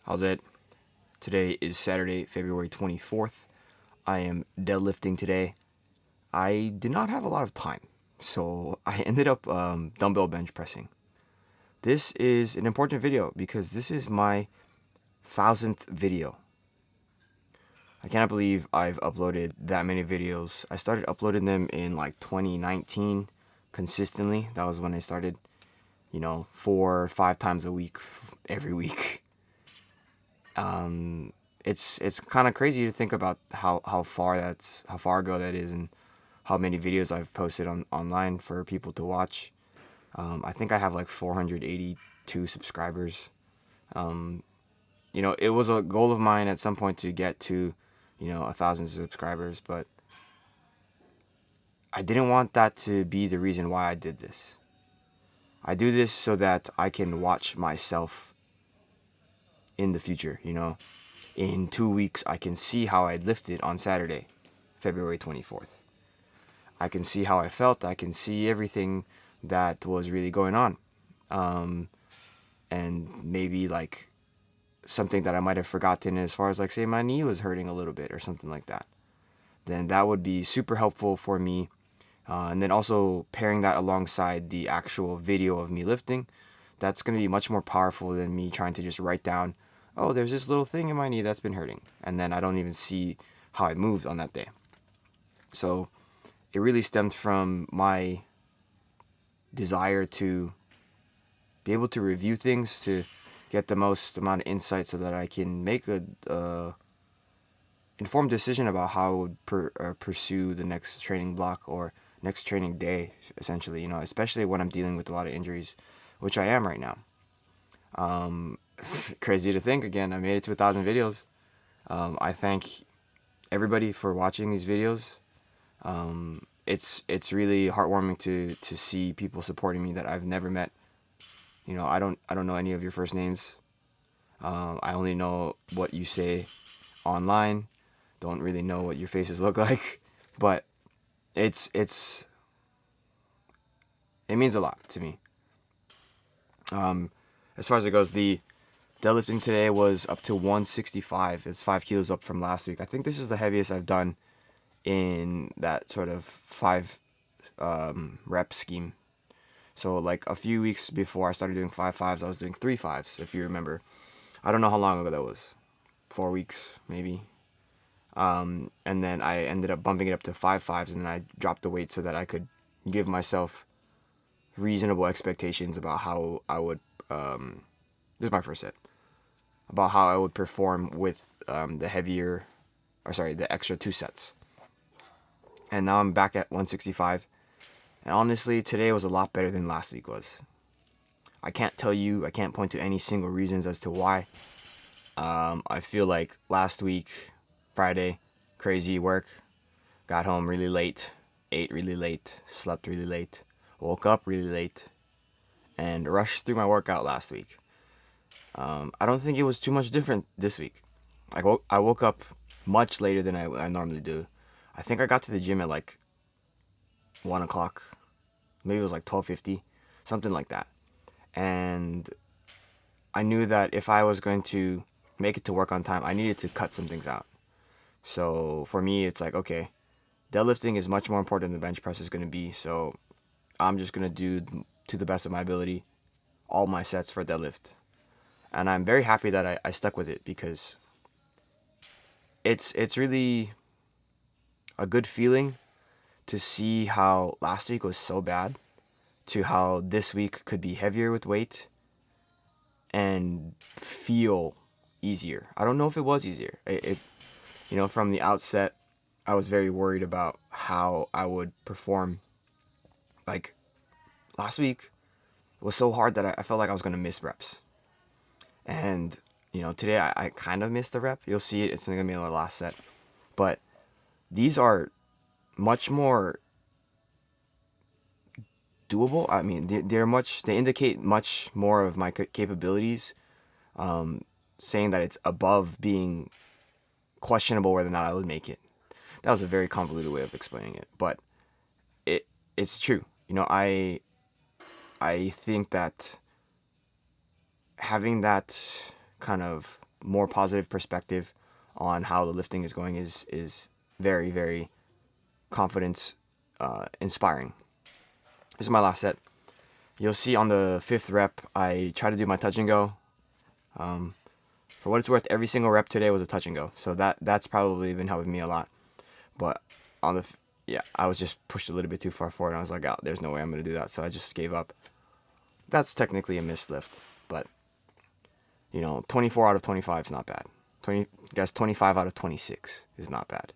How's it? Today is Saturday, February 24th. I am deadlifting today. I did not have a lot of time, so I ended up dumbbell bench pressing. This is an important video because this is my 1000th video. I cannot believe I've uploaded that many videos. I started uploading them in like 2019 consistently. That was when I started, 4 or 5 times a week, every week. It's kind of crazy to think about how far ago that is, and how many videos I've posted online for people to watch. I think I have like 482 subscribers. It was a goal of mine at some point to get to 1,000 subscribers, but I didn't want that to be the reason why I did this. I do this so that I can watch myself in the future. In 2 weeks, I can see how I lifted on Saturday, February 24th. I can see how I felt. I can see everything that was really going on. And maybe like something that I might have forgotten as far as like, say, my knee was hurting a little bit or something like that. Then that would be super helpful for me. And then also pairing that alongside the actual video of me lifting, that's going to be much more powerful than me trying to just write down, oh, there's this little thing in my knee that's been hurting, and then I don't even see how I moved on that day. So it really stemmed from my desire to be able to review things, to get the most amount of insight so that I can make a informed decision about how I would pursue the next training block or next training day, essentially, especially when I'm dealing with a lot of injuries, which I am right now. Crazy to think, again, I made it to 1,000 videos. I thank everybody for watching these videos. It's really heartwarming to see people supporting me that I've never met. I don't know any of your first names. I only know what you say online. Don't really know what your faces look like, but it means a lot to me. As far as it goes, the deadlifting today was up to 165. It's 5 kilos up from last week. I think this is the heaviest I've done in that sort of 5 rep scheme. So like a few weeks before I started doing 5 5s, I was doing 3 5s, if you remember. I don't know how long ago that was. 4 weeks, maybe. And then I ended up bumping it up to 5 5s, and then I dropped the weight so that I could give myself reasonable expectations about how I would, this is my first set, about how I would perform with the extra 2 sets. And now I'm back at 165. And honestly, today was a lot better than last week was. I can't point to any single reasons as to why. I feel like last week, Friday, crazy work, got home really late, ate really late, slept really late, woke up really late, and rushed through my workout last week. I don't think it was too much different this week. I woke up much later than I normally do. I think I got to the gym at like 1 o'clock. Maybe it was like 12:50, something like that. And I knew that if I was going to make it to work on time, I needed to cut some things out. So for me, it's like, okay, deadlifting is much more important than bench press is going to be. So I'm just going to do, to the best of my ability, all my sets for deadlift. And I'm very happy that I stuck with it, because it's really a good feeling to see how last week was so bad to how this week could be heavier with weight and feel easier. I don't know if it was easier. From the outset, I was very worried about how I would perform. Like, last week was so hard that I felt like I was going to miss reps. And, today I kind of missed the rep. You'll see it. It's going to be in the last set. But these are much more doable. I mean, they indicate much more of my capabilities, saying that it's above being questionable whether or not I would make it. That was a very convoluted way of explaining it, but it's true. I think that having that kind of more positive perspective on how the lifting is going is very, very confidence inspiring. This is my last set. You'll see on the 5th rep, I try to do my touch and go. For what it's worth, every single rep today was a touch and go. So that's probably been helping me a lot. But on the, yeah, I was just pushed a little bit too far forward. And I was like, oh, there's no way I'm going to do that. So I just gave up. That's technically a missed lift. But, 24 out of 25 is not bad. 25 out of 26 is not bad.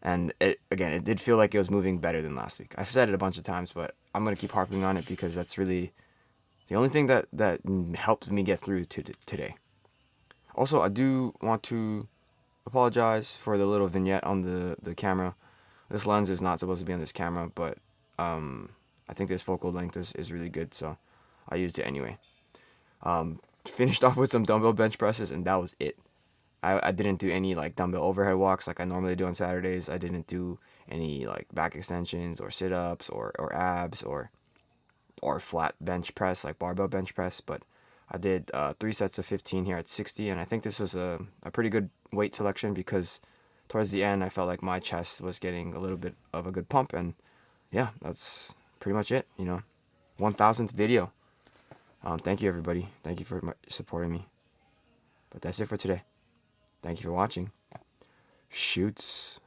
And it did feel like it was moving better than last week. I've said it a bunch of times, but I'm going to keep harping on it because that's really the only thing that helped me get through to today. Also, I do want to apologize for the little vignette on the camera. This lens is not supposed to be on this camera, but I think this focal length is really good, so I used it anyway. Finished off with some dumbbell bench presses, and that was it. I didn't do any like dumbbell overhead walks like I normally do on Saturdays. I didn't do any like back extensions or sit-ups or abs or flat bench press like barbell bench press, but I did 3 sets of 15 here at 60, and I think this was a pretty good weight selection because towards the end I felt like my chest was getting a little bit of a good pump, and yeah, that's pretty much it. 1000th video. Thank you everybody. Thank you for supporting me. But that's it for today. Thank you for watching. Shoots.